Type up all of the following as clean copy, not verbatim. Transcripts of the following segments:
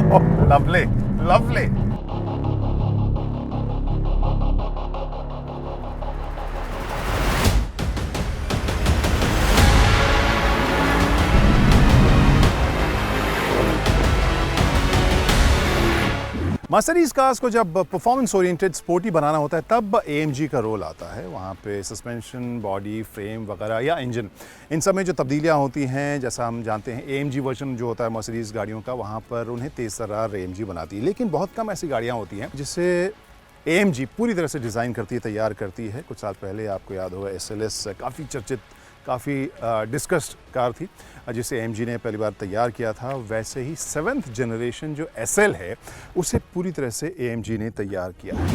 lovely, lovely. Mercedes cars को जब performance oriented sporty बनाना होता है तब AMG का रोल आता है। वहाँ पे सस्पेंशन, बॉडी, फ्रेम वगैरह या इंजन, इन सब में जो तब्दीलियाँ होती हैं, जैसा हम जानते हैं AMG वर्जन जो होता है मर्सिडीज गाड़ियों का, वहाँ पर उन्हें तेज़ तर्रार AMG बनाती है। लेकिन बहुत कम ऐसी गाड़ियाँ होती हैं जिसे AMG पूरी तरह से डिज़ाइन करती है, तैयार करती है। कुछ साल पहले आपको याद होगा SLS काफ़ी चर्चित, काफ़ी डिस्कस्ड कार थी जिसे AMG ने पहली बार तैयार किया था। वैसे ही 7th जनरेशन जो SL है उसे पूरी तरह से AMG ने तैयार किया है।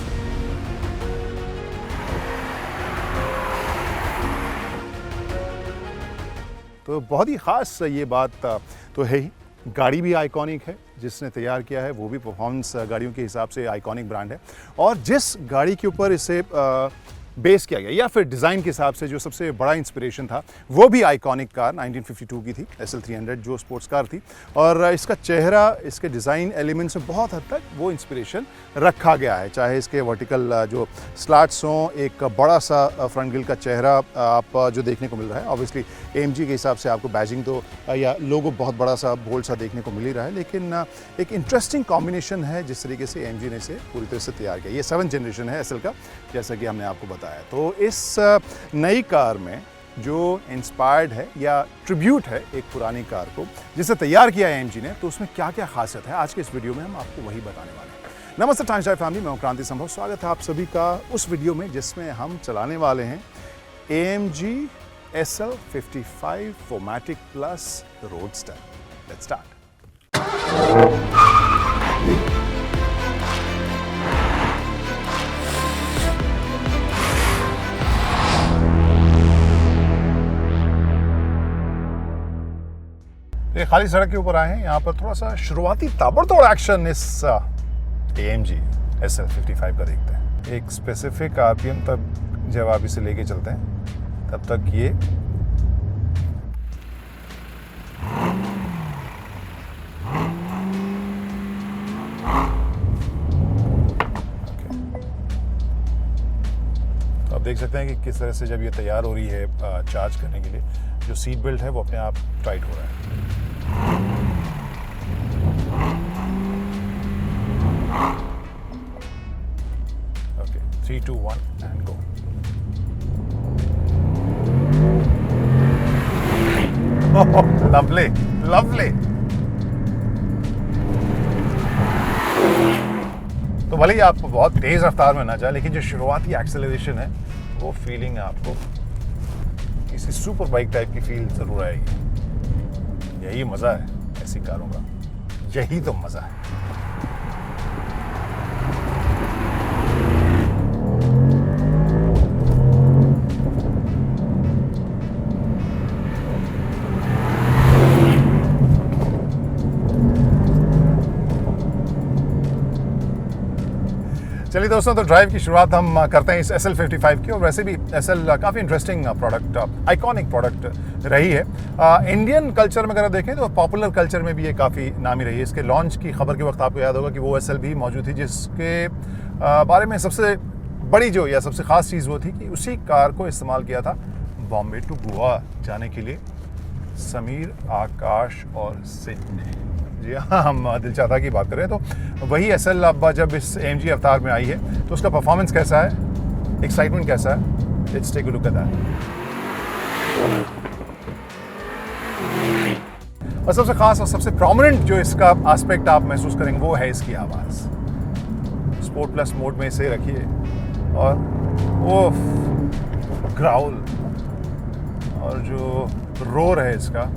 तो बहुत ही ख़ास ये बात तो है ही। गाड़ी भी आइकॉनिक है, जिसने तैयार किया है वो भी परफॉर्मेंस गाड़ियों के हिसाब से आइकॉनिक ब्रांड है। और जिस गाड़ी के ऊपर इसे बेस किया गया या फिर डिज़ाइन के हिसाब से जो सबसे बड़ा इंस्पिरेशन था वो भी आइकॉनिक कार 1952 की थी, SL 300 जो स्पोर्ट्स कार थी। और इसका चेहरा, इसके डिज़ाइन एलिमेंट्स में बहुत हद तक वो इंस्पिरेशन रखा गया है। चाहे इसके वर्टिकल जो स्लैट्स हों, एक बड़ा सा फ्रंट ग्रिल का चेहरा आप जो देखने को मिल रहा है। ऑब्वियसली AMG के हिसाब से आपको बैजिंग तो या लोगो बहुत बड़ा सा बोल्ड सा देखने को मिल ही रहा है, लेकिन एक इंटरेस्टिंग कॉम्बिनेशन है जिस तरीके से AMG ने इसे पूरी तरह से तैयार किया। ये 7th जनरेशन है SL का, जैसा कि हमने आपको बताया। तो इस नई कार में जो इंस्पायर्ड है या ट्रिब्यूट है एक पुरानी कार को जिसे तैयार किया है AMG ने, तो उसमें क्या क्या खासियत है आज के इस वीडियो में हम आपको वही बताने वाले हैं। नमस्ते टाइम्स ड्राइव फैमिली, मैं हूं क्रांति संभव। स्वागत है आप सभी का उस वीडियो में जिसमें हम चलाने वाले हैं AMG SL 55 4MATIC Plus Roadster। Let's start. ये खाली सड़क के ऊपर आए हैं। यहाँ पर थोड़ा सा शुरुआती ताबड़तोड़ एक्शन इस AMG SL 55 का देखते हैं। एक स्पेसिफिक RPM तक जब आप इसे लेके चलते हैं तब तक ये तो आप देख सकते हैं कि किस तरह से जब ये तैयार हो रही है चार्ज करने के लिए, जो सीट बेल्ट है वो अपने आप टाइट हो रहा है। Okay, 3, 2, 1 and go. Lovely, lovely. तो भले ही आप बहुत तेज रफ्तार में ना जाए, लेकिन जो शुरुआती एक्सेलरेशन है वो फीलिंग आपको किसी सुपर बाइक टाइप की फील जरूर आएगी। यही मज़ा है ऐसी कारों का, यही तो मज़ा है। चलिए दोस्तों, तो ड्राइव की शुरुआत हम करते हैं इस SL 55 की। और वैसे भी SL काफ़ी इंटरेस्टिंग प्रोडक्ट, आइकॉनिक प्रोडक्ट रही है। इंडियन कल्चर में अगर देखें तो पॉपुलर कल्चर में भी ये काफ़ी नामी रही है। इसके लॉन्च की खबर के वक्त आपको याद होगा कि वो SL भी मौजूद थी, जिसके बारे में सबसे बड़ी जो या सबसे ख़ास चीज़ वो थी कि उसी कार को इस्तेमाल किया था बॉम्बे टू गोवा जाने के लिए समीर, आकाश और सिड ने। जी हाँ, हम दिलचाता की बात करें तो वही SL अब जब इस AMG अवतार में आई है तो उसका परफॉर्मेंस कैसा है, एक्साइटमेंट कैसा है, let's take a look at that. और सबसे खास और सबसे प्रोमिनेंट जो इसका एस्पेक्ट आप महसूस करेंगे वो है इसकी आवाज़। स्पोर्ट प्लस मोड में इसे रखिए और वो ग्राउल और जो रोर है इसका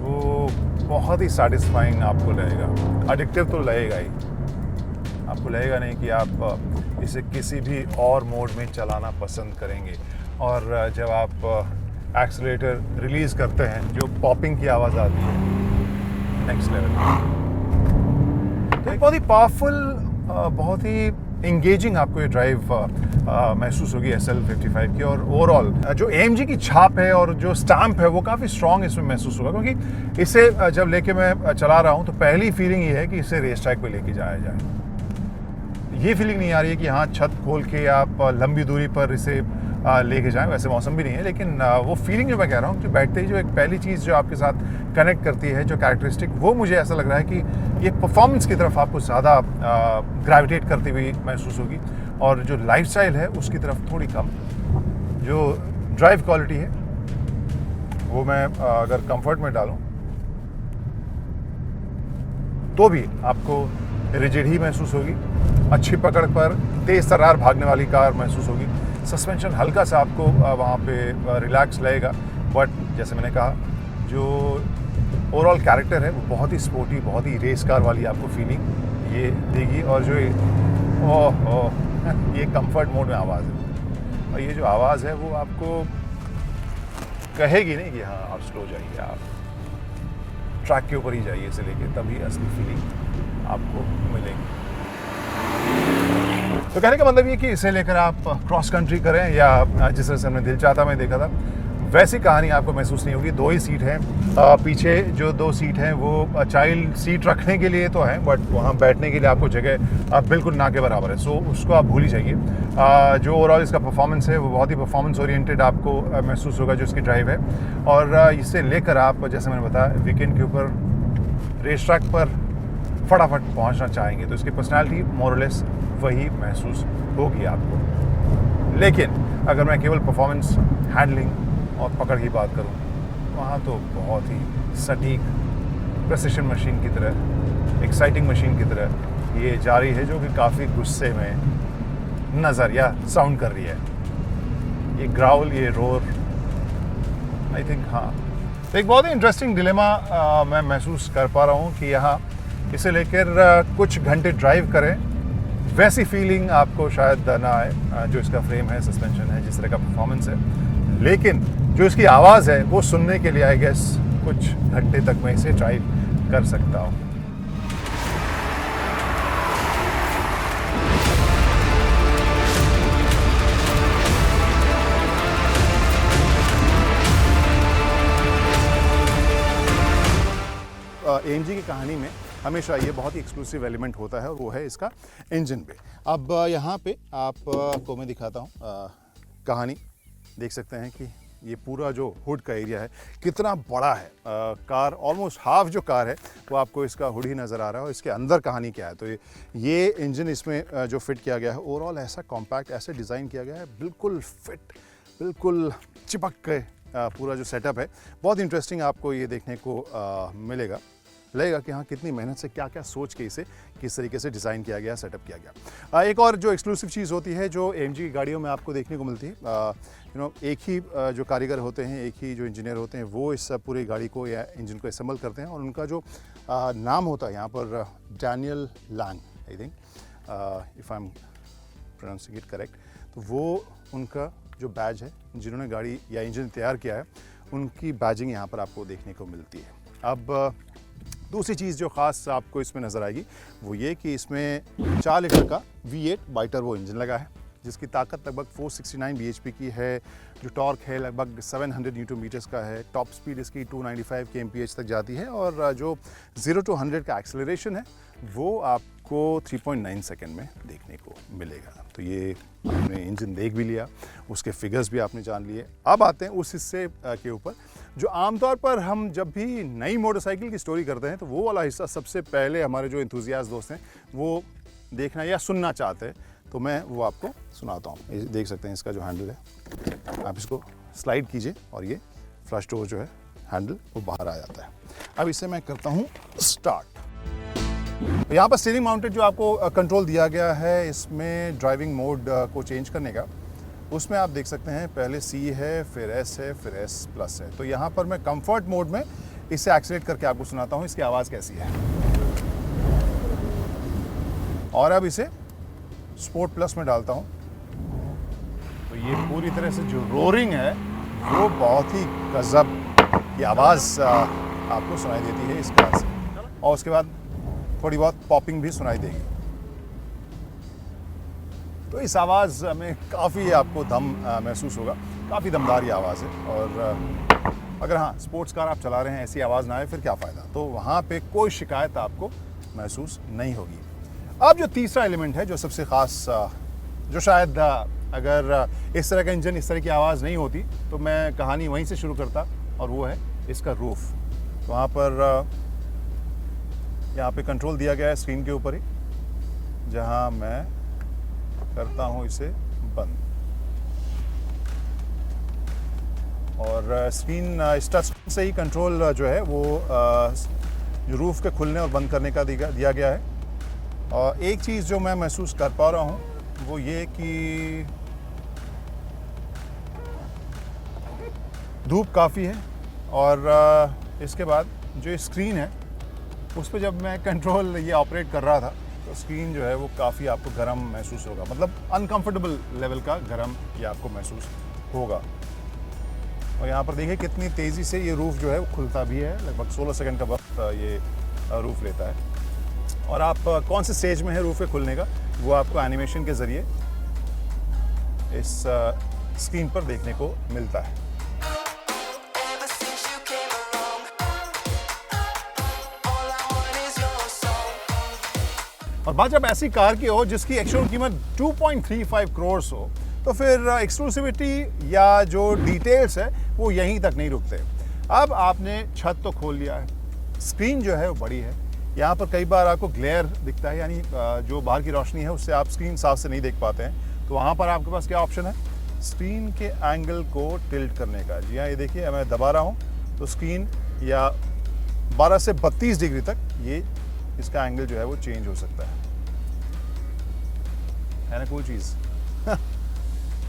वो बहुत ही सैटिस्फाइंग आपको लगेगा। एडिक्टिव तो लगेगा ही, आपको लगेगा नहीं कि आप इसे किसी भी और मोड में चलाना पसंद करेंगे। और जब आप एक्सीलरेटर रिलीज़ करते हैं जो पॉपिंग की आवाज़ आती है, नेक्स्ट लेवल। तो एक बहुत ही पावरफुल, बहुत ही इंगेजिंग आपको ये ड्राइव महसूस होगी SL55 की। और ओवरऑल जो AMG की छाप है और जो स्टैम्प है वो काफ़ी स्ट्रॉन्ग इसमें महसूस होगा, क्योंकि इसे जब लेके मैं चला रहा हूँ तो पहली फीलिंग ये है कि इसे रेस ट्रैक पे लेके जाया जाए। ये फीलिंग नहीं आ रही है कि हाँ छत खोल के आप लंबी दूरी पर इसे लेके जाएं, वैसे मौसम भी नहीं है, लेकिन वो फीलिंग जो मैं कह रहा हूँ, जो बैठते ही जो एक पहली चीज़ जो आपके साथ कनेक्ट करती है, जो कैरेक्टरिस्टिक, वो मुझे ऐसा लग रहा है कि ये परफॉर्मेंस की तरफ आपको ज़्यादा ग्रेविटेट करती हुई महसूस होगी, और जो लाइफस्टाइल है उसकी तरफ थोड़ी कम। जो ड्राइव क्वालिटी है वो मैं अगर कंफर्ट में डालूँ तो भी आपको रिजिड ही महसूस होगी। अच्छी पकड़ पर तेज़ तर्रार भागने वाली कार महसूस होगी। सस्पेंशन हल्का सा आपको वहाँ पे रिलैक्स लगेगा, बट जैसे मैंने कहा, जो ओवरऑल कैरेक्टर है वो बहुत ही स्पोर्टी, बहुत ही रेस कार वाली आपको फीलिंग ये देगी। और जो ये कंफर्ट मोड में आवाज़ है, और ये जो आवाज़ है वो आपको कहेगी नहीं कि हाँ आप स्लो जाइए, आप ट्रैक के ऊपर ही जाइए इसे लेके, तभी असली फीलिंग आपको मिलेगी। तो कहने का मतलब ये कि इसे लेकर आप क्रॉस कंट्री करें या जिस तरह से हमने दिल चाहता मैं देखा था वैसी कहानी आपको महसूस नहीं होगी। 2 ही सीट हैं, पीछे जो 2 सीट हैं वो चाइल्ड सीट रखने के लिए तो हैं, बट वहाँ बैठने के लिए आपको जगह बिल्कुल ना के बराबर है, सो उसको आप भूल ही जाइए। जो ओवरऑल इसका परफॉर्मेंस है वो बहुत ही परफॉर्मेंस ओरिएंटेड आपको महसूस होगा, जो इसकी ड्राइव है। और इसे लेकर आप, जैसे मैंने बताया, वीकेंड के ऊपर रेस ट्रैक पर फटाफट पहुंचना चाहेंगे तो इसकी पर्सनालिटी मोरलेस वही महसूस होगी आपको। लेकिन अगर मैं केवल परफॉर्मेंस, हैंडलिंग और पकड़ की बात करूं, वहाँ तो बहुत ही सटीक प्रेसिशन मशीन की तरह, एक्साइटिंग मशीन की तरह ये जा रही है, जो कि काफ़ी गुस्से में नज़र या साउंड कर रही है। ये ग्राउल, ये रोर, आई थिंक हाँ एक बहुत ही इंटरेस्टिंग डिलेमा मैं महसूस कर पा रहा हूँ कि यहाँ इसे लेकर कुछ घंटे ड्राइव करें, वैसी फीलिंग आपको शायद ना आए जो इसका फ्रेम है, सस्पेंशन है, जिस तरह का परफॉर्मेंस है। लेकिन जो इसकी आवाज़ है वो सुनने के लिए आई गेस कुछ घंटे तक मैं इसे ड्राइव कर सकता हूँ। AMG की कहानी में हमेशा ये बहुत ही एक्सक्लूसिव एलिमेंट होता है, और वो है इसका इंजन पे। अब यहाँ पे आपको मैं दिखाता हूँ कहानी। देख सकते हैं कि ये पूरा जो हुड का एरिया है कितना बड़ा है। कार ऑलमोस्ट हाफ जो कार है वो आपको इसका हुड ही नज़र आ रहा है, और इसके अंदर कहानी क्या है। तो ये इंजन इसमें जो फिट किया गया है, ओवरऑल ऐसा कॉम्पैक्ट, ऐसे डिज़ाइन किया गया है, बिल्कुल फिट, बिल्कुल चिपक के पूरा जो सेटअप है, बहुत इंटरेस्टिंग आपको ये देखने को मिलेगा। लगेगा कि हाँ कितनी मेहनत से, क्या क्या सोच के इसे किस तरीके से डिज़ाइन किया गया, सेटअप किया गया। एक और जो एक्सक्लूसिव चीज़ होती है जो AMG की गाड़ियों में आपको देखने को मिलती है, एक ही जो कारीगर होते हैं, एक ही जो इंजीनियर होते हैं, वो इस पूरी गाड़ी को या इंजन को असेंबल करते हैं, और उनका जो नाम होता है यहाँ पर Daniel Lang, I think if I am pronouncing it correct, तो वो उनका जो बैज है, जिन्होंने गाड़ी या इंजन तैयार किया है, उनकी बैजिंग यहाँ पर आपको देखने को मिलती है। अब दूसरी चीज़ जो ख़ास आपको इसमें नज़र आएगी वो ये कि इसमें 4 लीटर का V8 बाइटर्बो इंजन लगा है, जिसकी ताकत लगभग 469 bhp की है। जो टॉर्क है लगभग 700 न्यूटन मीटर्स का है। टॉप स्पीड इसकी 295 kmph तक जाती है, और जो 0 to 100 का एक्सेलरेशन है वो आपको 3.9 सेकेंड में देखने को मिलेगा। तो ये आपने इंजन देख भी लिया, उसके फिगर्स भी आपने जान लिए। अब आते हैं उस हिस्से के ऊपर जो आमतौर पर हम जब भी नई मोटरसाइकिल की स्टोरी करते हैं तो वो वाला हिस्सा सबसे पहले हमारे जो एंथुसियास्ट दोस्त हैं वो देखना या सुनना चाहते हैं, तो मैं वो आपको सुनाता हूँ। देख सकते हैं इसका जो हैंडल है, आप इसको स्लाइड कीजिए और ये फ्लश डोर जो है हैंडल वो बाहर आ जाता है। अब इसे मैं करता हूँ स्टार्ट। यहाँ पर स्टीयरिंग माउंटेड जो आपको कंट्रोल दिया गया है इसमें ड्राइविंग मोड को चेंज करने का, उसमें आप देख सकते हैं पहले C है, फिर S है, फिर S+ है। तो यहाँ पर मैं कंफर्ट मोड में इसे एक्सीलेट करके आपको सुनाता हूँ इसकी आवाज़ कैसी है। और अब इसे स्पोर्ट प्लस में डालता हूँ तो ये पूरी तरह से जो रोरिंग है वो बहुत ही गजब की आवाज़ आपको सुनाई देती है इस कार से, और उसके बाद थोड़ी बहुत पॉपिंग भी सुनाई देगी। तो इस आवाज़ में काफ़ी आपको दम महसूस होगा, काफ़ी दमदार ये आवाज़ है। और अगर हाँ स्पोर्ट्स कार आप चला रहे हैं, ऐसी आवाज़ ना आए फिर क्या फ़ायदा, तो वहाँ पे कोई शिकायत आपको महसूस नहीं होगी। अब जो तीसरा एलिमेंट है जो सबसे ख़ास, जो शायद अगर इस तरह का इंजन, इस तरह की आवाज़ नहीं होती तो मैं कहानी वहीं से शुरू करता, और वो है इसका रूफ़। तो वहाँ पर यहाँ पे कंट्रोल दिया गया है स्क्रीन के ऊपर ही, जहाँ मैं करता हूँ इसे बंद, और स्क्रीन इस टच से ही कंट्रोल जो है वो जो रूफ़ के खुलने और बंद करने का दिया गया है। और एक चीज़ जो मैं महसूस कर पा रहा हूँ वो ये कि धूप काफ़ी है, और इसके बाद जो स्क्रीन है उस पर जब मैं कंट्रोल ये ऑपरेट कर रहा था तो स्क्रीन जो है वो काफ़ी आपको गर्म महसूस होगा, मतलब अनकंफर्टेबल लेवल का गर्म ये आपको महसूस होगा। और यहाँ पर देखिए कितनी तेज़ी से ये रूफ़ जो है वो खुलता भी है, लगभग 16 सेकंड का वक्त ये रूफ़ लेता है। और आप कौन से स्टेज में है रूफ़ के खुलने का, वो आपको एनिमेशन के ज़रिए इस स्क्रीन पर देखने को मिलता है। और बात जब ऐसी कार की हो जिसकी एक्चुअल कीमत 2.35 करोड़ हो, तो फिर एक्सक्लूसिविटी या जो डिटेल्स है वो यहीं तक नहीं रुकते। अब आपने छत तो खोल लिया है, स्क्रीन जो है वो बड़ी है, यहाँ पर कई बार आपको ग्लेयर दिखता है, यानी जो बाहर की रोशनी है उससे आप स्क्रीन साफ से नहीं देख पाते हैं। तो वहाँ पर आपके पास क्या ऑप्शन है, स्क्रीन के एंगल को टिल्ट करने का। जी हाँ, ये देखिए मैं दबा रहा हूँ तो स्क्रीन या 12 से 32 डिग्री तक ये इसका एंगल जो है वो चेंज हो सकता है ना कोई चीज़।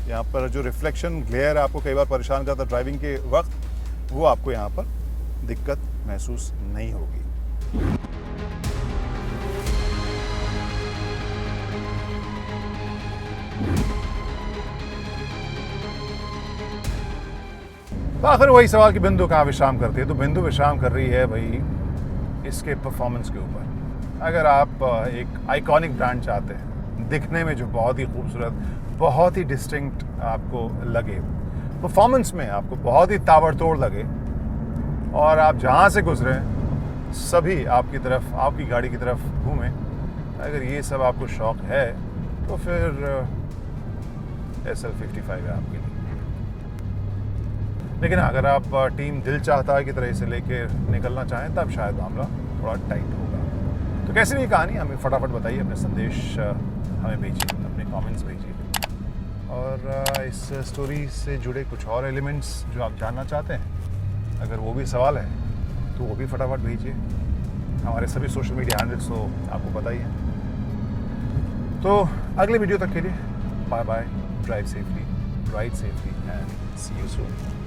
यहाँ पर जो रिफ्लेक्शन ग्लेयर आपको कई बार परेशान करता है ड्राइविंग के वक्त, वो आपको यहाँ पर दिक्कत महसूस नहीं होगी। तो आखिर वही सवाल कि बिंदु कहाँ विश्राम करती है, तो बिंदु विश्राम कर रही है भाई इसके परफॉर्मेंस के ऊपर। अगर आप एक आइकॉनिक ब्रांड चाहते हैं, दिखने में जो बहुत ही खूबसूरत, बहुत ही डिस्टिंक्ट आपको लगे, परफॉर्मेंस में आपको बहुत ही ताबड़तोड़ लगे, और आप जहाँ से गुजरें सभी आपकी तरफ, आपकी गाड़ी की तरफ घूमें, अगर ये सब आपको शौक़ है तो फिर SL55 है आपके लिए। लेकिन अगर आप टीम दिल चाहता है की तरह इसे लेके निकलना चाहें तब शायद मामला थोड़ा टाइट होगा। तो कैसी रही कहानी, हमें फटाफट बताइए, अपने संदेश हमें भेजिए, अपने कमेंट्स भेजिए, और इस स्टोरी से जुड़े कुछ और एलिमेंट्स जो आप जानना चाहते हैं, अगर वो भी सवाल है तो वो भी फटाफट भेजिए। हमारे सभी सोशल मीडिया हैंडल्स तो आपको पता ही है। तो अगले वीडियो तक के लिए bye bye, drive safely, ride safely, and see you soon.